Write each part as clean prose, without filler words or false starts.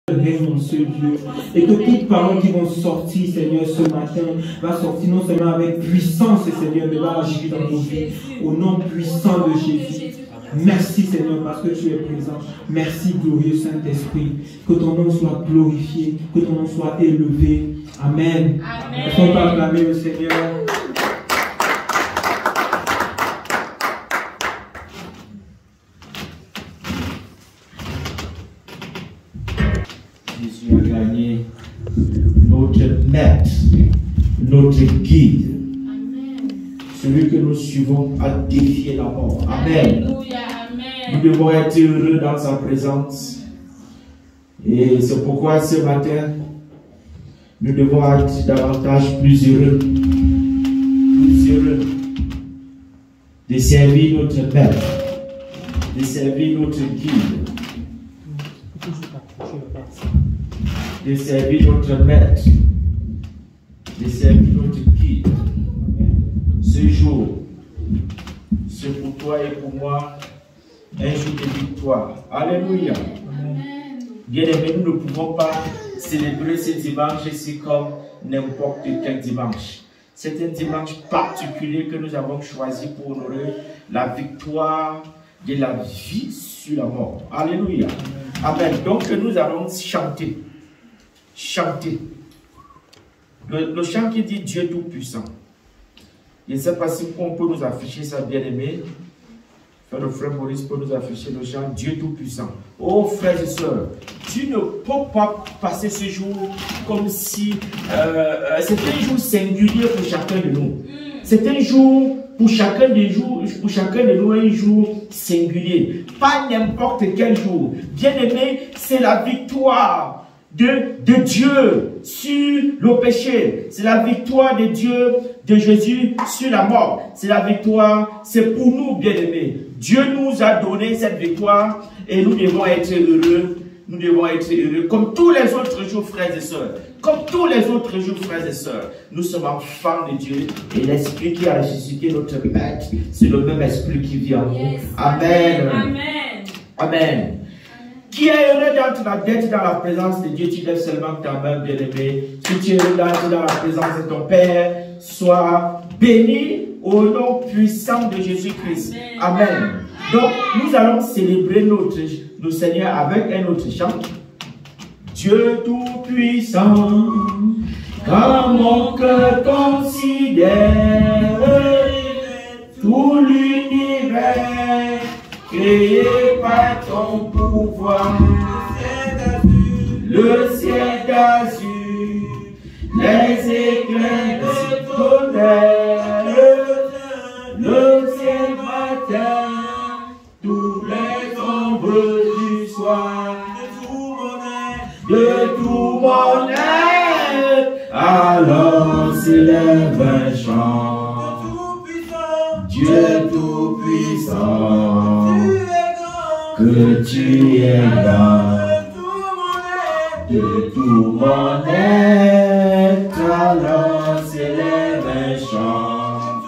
règne en ce lieu. Et que toute parole qui vont sortir, Seigneur, ce matin, va sortir non seulement avec puissance, Seigneur, mais va agir dans nos vies. Au nom puissant de Jésus. Merci, Seigneur, parce que tu es présent. Merci, glorieux Saint-Esprit. Que ton nom soit glorifié, que ton nom soit élevé. Amen. Amen. Est-ce qu'on peut acclamer le Seigneur? Jésus a gagné notre maître, notre guide. Amen. Celui que nous suivons a défié la mort. Amen. Alléluia. Nous devons être heureux dans sa présence. Et c'est pourquoi ce matin, nous devons être davantage plus heureux de servir notre maître, de servir notre guide, de servir notre maître, de servir notre guide. Ce jour, c'est pour toi et pour moi un jour de victoire. Alléluia. Bien-aimés, nous ne pouvons pas célébrer ce dimanche ici comme n'importe quel dimanche. C'est un dimanche particulier que nous avons choisi pour honorer la victoire de la vie sur la mort. Alléluia. Amen. Donc nous allons chanter. Chanter. Le chant qui dit Dieu Tout-Puissant. Je ne sais pas si on peut nous afficher ça, bien-aimé. Le frère Maurice peut nous afficher le chant Dieu Tout-Puissant. Oh frères et sœurs, tu ne peux pas passer ce jour comme si c'est un jour singulier pour chacun de nous. C'est un jour pour chacun de nous, un jour singulier. Pas n'importe quel jour. Bien-aimé, c'est la victoire de Dieu sur le péché. C'est la victoire de Dieu, de Jésus sur la mort. C'est la victoire, c'est pour nous, bien-aimés. Dieu nous a donné cette victoire et nous devons être heureux. Nous devons être heureux comme tous les autres jours, frères et sœurs. Comme tous les autres jours, frères et sœurs. Nous sommes enfants de Dieu et l'esprit qui a ressuscité notre maître, c'est le même esprit qui vit en nous. Amen. Amen. Amen. Qui est heureux d'être dans la présence de Dieu? Tu lèves seulement ta main, bien-aimé. Si tu es heureux d'être dans la présence de ton Père, sois béni au nom puissant de Jésus-Christ. Amen. Donc, nous allons célébrer notre Seigneur avec un autre chant. Dieu Tout-Puissant, quand mon cœur considère tout l'univers créé par ton pouvoir, le ciel d'azur, les éclairs de tonnerre, le ciel matin, tous les ombres du soir, de tout mon être, alors s'élève un chant. Dieu Tout-Puissant, que tu es grand, de tout mon être, alors s'élève un chant.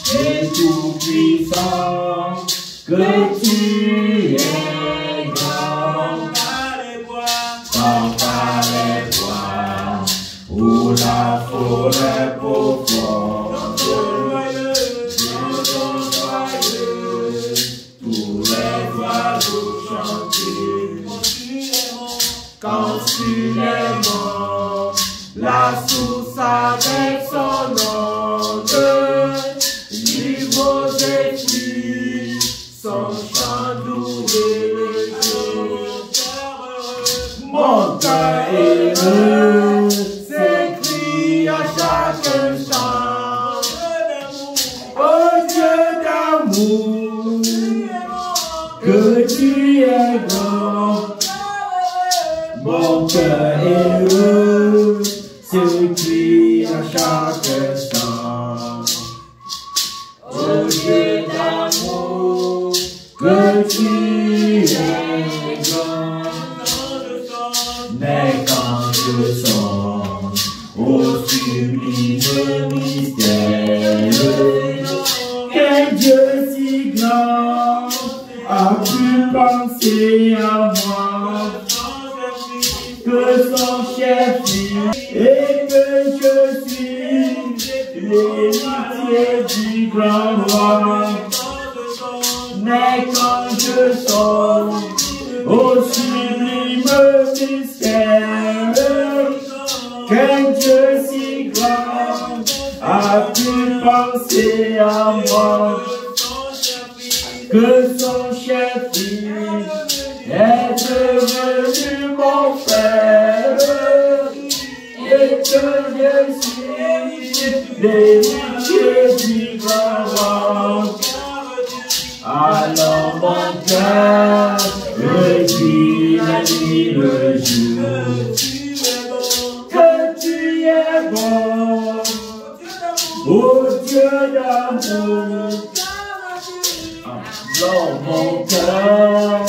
Dieu Tout-Puissant, que tu es grand, quand par les bois ou la forêt profonde, consulément la source avec son onde, niveau des fruits, son chant doux et léger. Mon cœur heureux s'écrie à chaque instant, ô Dieu d'amour, que tu es grand. Mon cœur heureux s'écrie à chaque instant, ô Dieu d'amour, que tu es grand. Mais quand je songe au sublime mystère, que Dieu si grand a pu penser à moi, que son chef et que je suis l'héritier du grand roi. Mais quand je sors au sublime mystère, qu'un Dieu si grand a pu penser à moi, que son cher fils est devenu mon frère, et que je suis l'héritier du grand roi. Alors mon cœur redit la nuit le jour que tu es bon, ô Dieu d'amour. Alors mon cœur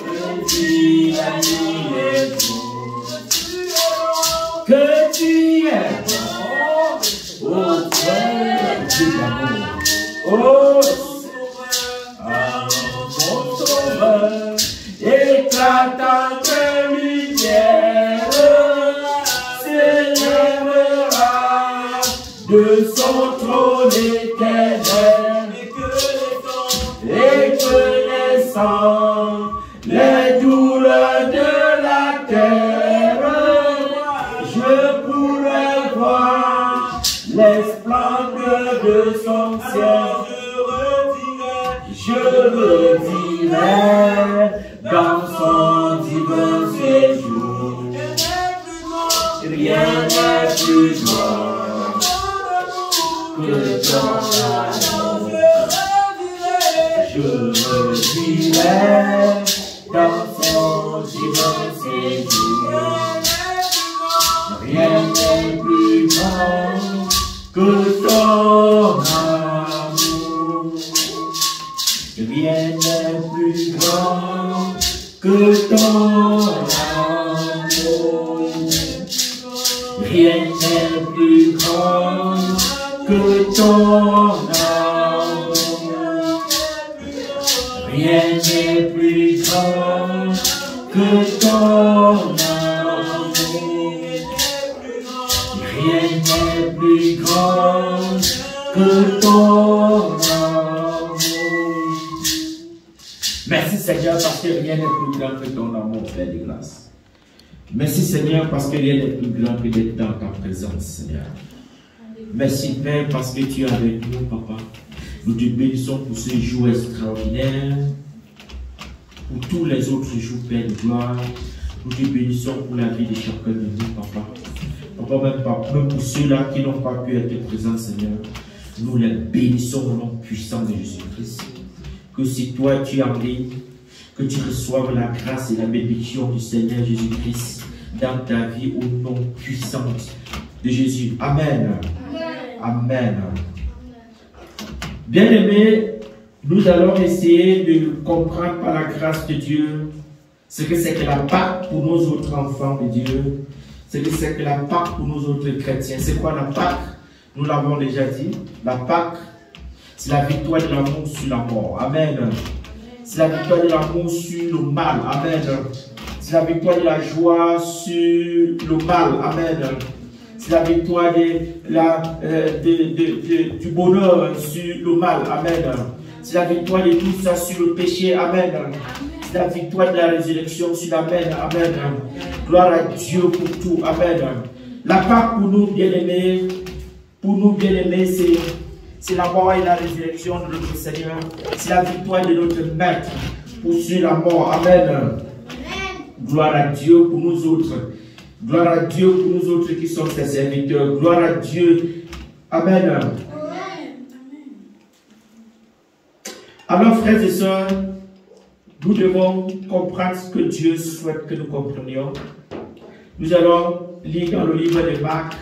redit la nuit le jour que tu es bon, ô Dieu d'amour. Oh, éclatante lumière s'élèvera de son trône éternel, et que les sangs, les douleurs de la terre, je pourrai voir les splendeurs de son ciel. Je le dirai dans son divin séjour. Rien n'est plus grand que ton amour. Je le dirai dans son divin séjour. Rien n'est plus grand que ton amour. Rien n'est plus grand que ton amour. Rien n'est plus grand que ton amour. Rien n'est plus grand que ton amour. Rien n'est plus grand que ton amour. Merci Seigneur parce que rien n'est plus grand que ton amour, Père de grâce. Merci Seigneur parce que rien n'est plus grand que d'être dans ta présence, Seigneur. Merci Père parce que tu es avec nous, Papa. Nous te bénissons pour ce jour extraordinaire, pour tous les autres jours, Père de gloire. Nous te bénissons pour la vie de chacun de nous, Papa. Papa, même pour ceux-là qui n'ont pas pu être présents, Seigneur, nous les bénissons au nom puissant de Jésus-Christ. Que si toi tu en es, que tu reçoives la grâce et la bénédiction du Seigneur Jésus-Christ dans ta vie au nom puissant de Jésus. Amen. Amen. Amen. Bien-aimés, nous allons essayer de comprendre par la grâce de Dieu ce que c'est que la Pâque pour nos autres enfants de Dieu, ce que c'est que la Pâque pour nos autres chrétiens. C'est quoi la Pâque? Nous l'avons déjà dit. La Pâque, c'est la victoire de l'amour sur la mort. Amen. C'est la victoire de l'amour sur le mal. Amen. C'est la victoire de la joie sur le mal. Amen. C'est la victoire du bonheur sur le mal. Amen. C'est la victoire de tout ça sur le péché. Amen. C'est la victoire de la résurrection sur l'amen. Amen. Gloire à Dieu pour tout. Amen. La Pâque pour nous bien-aimés, c'est la mort et la résurrection de notre Seigneur. C'est la victoire de notre Maître pour sur la mort. Amen. Gloire à Dieu pour nous autres. Gloire à Dieu pour nous autres qui sommes ses serviteurs. Gloire à Dieu. Amen. Alors, frères et sœurs, nous devons comprendre ce que Dieu souhaite que nous comprenions. Nous allons lire dans le livre de Marc,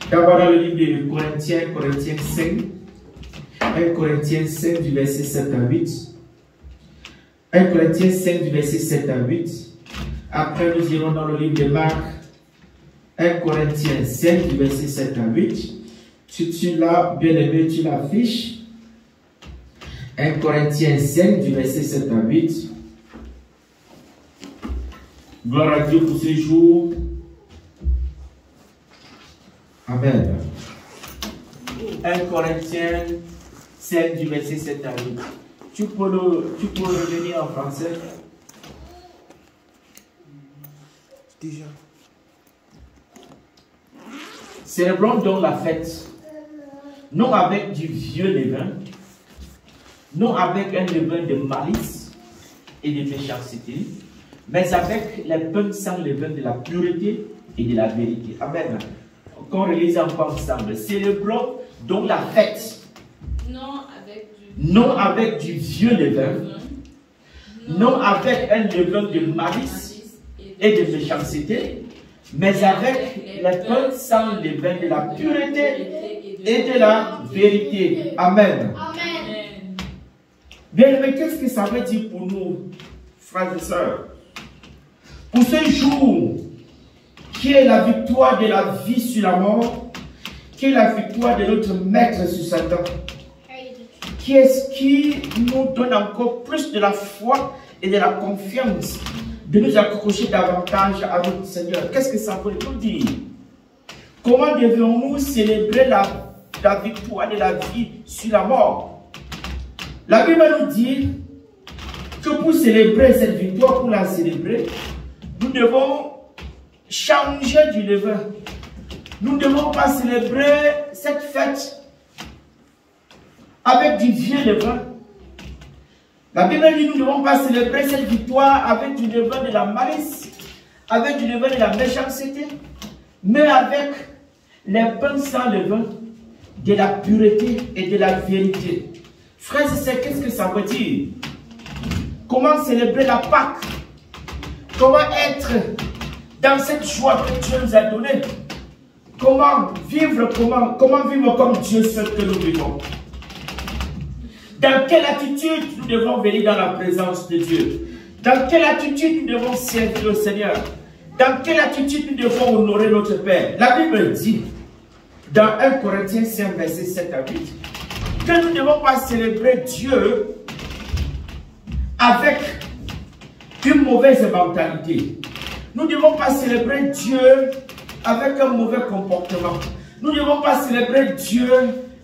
d'abord dans le livre de Corinthiens 5, 1 Corinthiens 5 du verset 7 à 8. 1 Corinthiens 5 du verset 7 à 8. Après, nous irons dans le livre de Marc, 1 Corinthiens 5 du verset 7 à 8. Si tu l'as bien aimé, tu l'affiches. 1 Corinthiens 5 du verset 7 à 8. Gloire à Dieu pour ce jour. Amen. 1 Corinthiens 5 du verset 7 à 8. Tu peux revenir en français? Déjà. Célébrons donc la fête, non avec du vieux levain, non avec un levain de malice et de méchanceté, mais avec les pains sans levain de la pureté et de la vérité. Amen. Qu'on relise encore ensemble. Célébrons donc la fête, non avec du vieux levain, non avec un levain de malice et de méchanceté, mais avec les pains sans levain de la pureté et de la vérité. Amen. Amen. Bien, mais qu'est-ce que ça veut dire pour nous, frères et sœurs? Pour ce jour, qui est la victoire de la vie sur la mort, qui est la victoire de notre maître sur Satan, qui est ce qui nous donne encore plus de la foi et de la confiance de nous accrocher davantage à notre Seigneur. Qu'est-ce que ça veut nous dire? Comment devons-nous célébrer la victoire de la vie sur la mort? La Bible nous dit que pour célébrer cette victoire, pour la célébrer, nous devons changer du levain. Nous ne devons pas célébrer cette fête avec du vieux levain. La Bible dit que nous ne devons pas célébrer cette victoire avec du levain de la malice, avec du levain de la méchanceté, mais avec les pains sans levain de la pureté et de la vérité. Frères et sœurs, qu'est-ce que ça veut dire? Comment célébrer la Pâque? Comment être dans cette joie que Dieu nous a donnée? Comment vivre comme Dieu souhaite que nous vivons? Dans quelle attitude nous devons venir dans la présence de Dieu? Dans quelle attitude nous devons servir le Seigneur? Dans quelle attitude nous devons honorer notre Père? La Bible dit, dans 1 Corinthiens 5, verset 7 à 8, que nous ne devons pas célébrer Dieu avec une mauvaise mentalité. Nous ne devons pas célébrer Dieu avec un mauvais comportement. Nous ne devons pas célébrer Dieu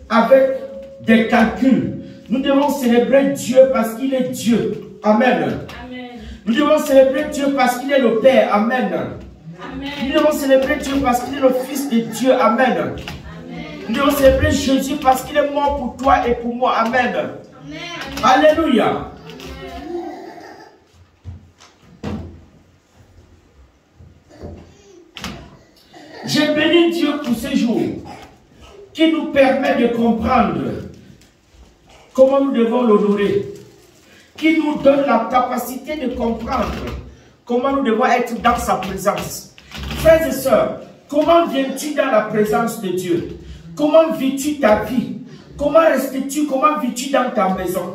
avec des calculs. Nous devons célébrer Dieu parce qu'il est Dieu. Amen. Amen. Nous devons célébrer Dieu parce qu'il est le Père. Amen. Amen. Nous devons célébrer Dieu parce qu'il est le Fils de Dieu. Amen. Amen. Nous devons célébrer Jésus parce qu'il est mort pour toi et pour moi. Amen. Amen. Alléluia. Je bénis Dieu pour ce jour qui nous permet de comprendre comment nous devons l'honorer, qui nous donne la capacité de comprendre comment nous devons être dans sa présence. Frères et sœurs, comment viens-tu dans la présence de Dieu? Comment vis-tu ta vie? Comment restes-tu? Comment vis-tu dans ta maison?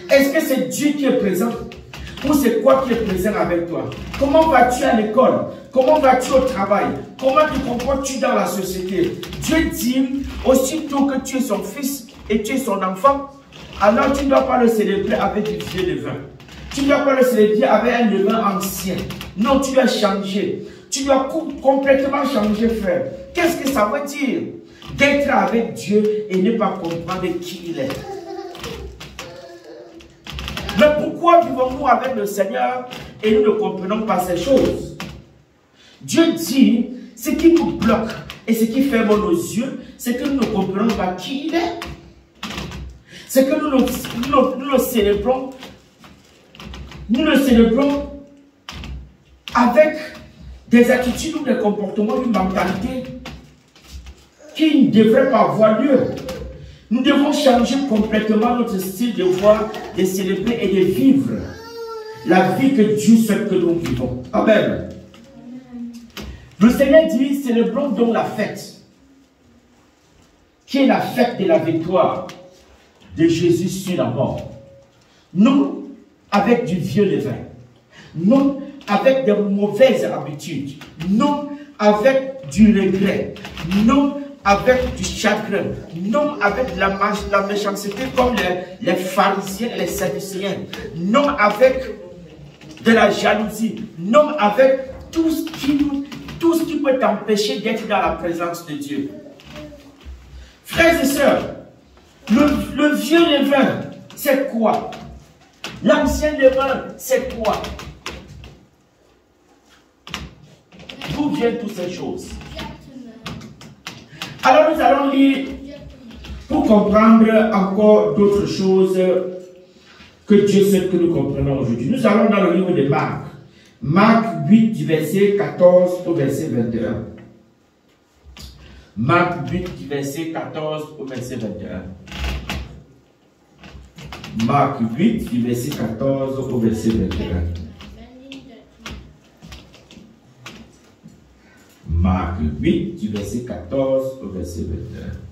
Est-ce que c'est Dieu qui est présent? Ou c'est quoi qui est présent avec toi? Comment vas-tu à l'école? Comment vas-tu au travail? Comment te comportes-tu dans la société? Dieu dit, aussitôt que tu es son fils et tu es son enfant, alors tu ne dois pas le célébrer avec du vieux levain. Tu ne dois pas le célébrer avec un levain ancien. Non, tu dois changer. Tu dois complètement changer, frère. Qu'est-ce que ça veut dire? D'être avec Dieu et ne pas comprendre qui il est. Mais pourquoi vivons-nous avec le Seigneur et nous ne comprenons pas ces choses? Dieu dit, ce qui nous bloque et ce qui ferme nos yeux, c'est que nous ne comprenons pas qui il est. C'est que nous le célébrons. Nous le célébrons avec des attitudes ou des comportements, une mentalité qui ne devrait pas avoir lieu. Nous devons changer complètement notre style de voir, de célébrer et de vivre la vie que Dieu souhaite que nous vivons. Amen. Le Seigneur dit, célébrons donc la fête, qui est la fête de la victoire de Jésus sur la mort. Non avec du vieux levain, non avec de mauvaises habitudes, non avec du regret, non avec du chagrin, non avec la méchanceté comme les pharisiens et les sadducéens, non avec de la jalousie. Non, avec tout ce qui peut t'empêcher d'être dans la présence de Dieu. Frères et sœurs, le vieux levain, c'est quoi? L'ancien levain, c'est quoi? D'où viennent toutes ces choses? Alors nous allons lire pour comprendre encore d'autres choses que Dieu sait que nous comprenons aujourd'hui. Nous allons dans le livre de Marc. Marc 8 du verset 14 au verset 21. Marc 8 du verset 14 au verset 21. Marc 8 du verset 14 au verset 21. Marc 8 du verset 14 au verset 21.